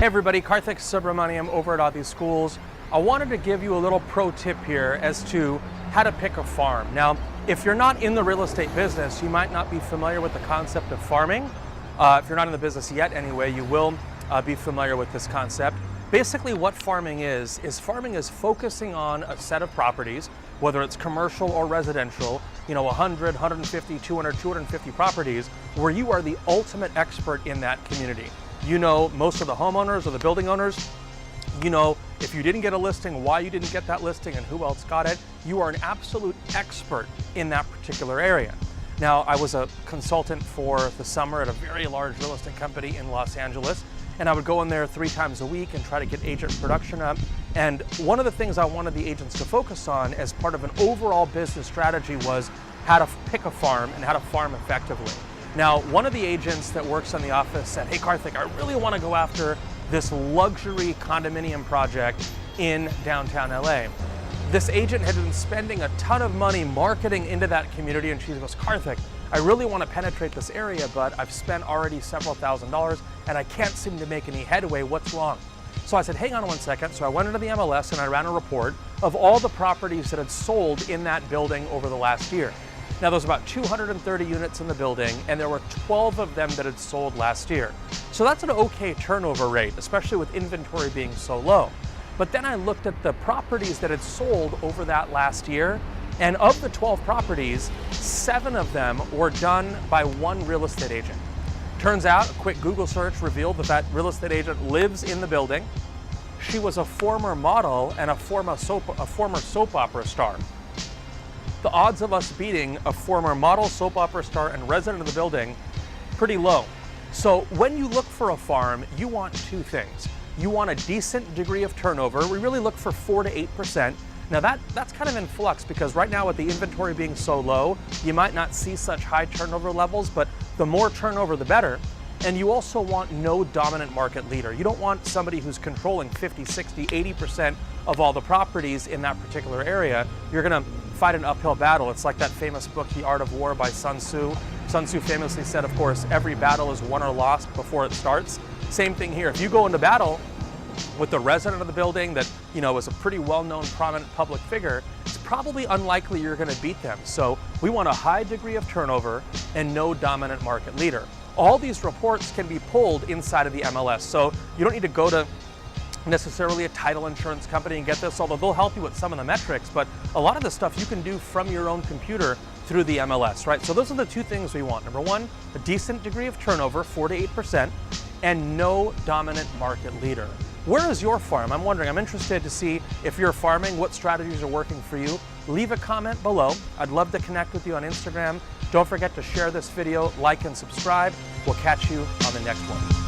Hey everybody, Kartik Subramaniam over at ADHI Schools. I wanted to give you a little pro tip here as to how to pick a farm. Now, if you're not in the real estate business, you might not be familiar with the concept of farming. If you're not in the business yet anyway, you will be familiar with this concept. Basically what farming is focusing on a set of properties, whether it's commercial or residential, 100, 150, 200, 250 properties, where you are the ultimate expert in that community. You know most of the homeowners or the building owners. You know if you didn't get a listing, why you didn't get that listing and who else got it. You are an absolute expert in that particular area. Now, I was a consultant for the summer at a very large real estate company in Los Angeles, and I would go in there 3 times a week and try to get agent production up. And one of the things I wanted the agents to focus on as part of an overall business strategy was how to pick a farm and how to farm effectively. Now, one of the agents that works in the office said, "Hey Kartik, I really want to go after this luxury condominium project in downtown LA." This agent had been spending a ton of money marketing into that community, and she goes, "Kartik, I really want to penetrate this area, but I've spent already several $1,000s and I can't seem to make any headway. What's wrong?" So I said, hang on one second. So I went into the MLS and I ran a report of all the properties that had sold in that building over the last year. Now, there's about 230 units in the building, and there were 12 of them that had sold last year. So that's an okay turnover rate, especially with inventory being so low. But then I looked at the properties that had sold over that last year, and of the 12 properties, 7 of them were done by one real estate agent. Turns out, a quick Google search revealed that that real estate agent lives in the building. She was a former model and a former soap opera star. The odds of us beating a former model, soap opera star, and resident of the building, pretty low. So when you look for a farm, you want 2 things. You want a decent degree of turnover. We really look for 4 to 8%. Now that's kind of in flux because right now with the inventory being so low, you might not see such high turnover levels, but the more turnover, the better. And you also want no dominant market leader. You don't want somebody who's controlling 50, 60, 80% of all the properties in that particular area. You're gonna fight an uphill battle. It's like that famous book, The Art of War by Sun Tzu. Sun Tzu famously said, of course, every battle is won or lost before it starts. Same thing here. If you go into battle with the resident of the building that is a pretty well-known, prominent public figure, it's probably unlikely you're gonna beat them. So we want a high degree of turnover and no dominant market leader. All these reports can be pulled inside of the MLS. So you don't need to go to necessarily a title insurance company and get this, although they'll help you with some of the metrics, but a lot of the stuff you can do from your own computer through the MLS, right? So those are the 2 things we want. Number 1, a decent degree of turnover, 4 to 8%, and no dominant market leader. Where is your farm? I'm wondering, I'm interested to see if you're farming, what strategies are working for you. Leave a comment below. I'd love to connect with you on Instagram. Don't forget to share this video, like and subscribe. We'll catch you on the next one.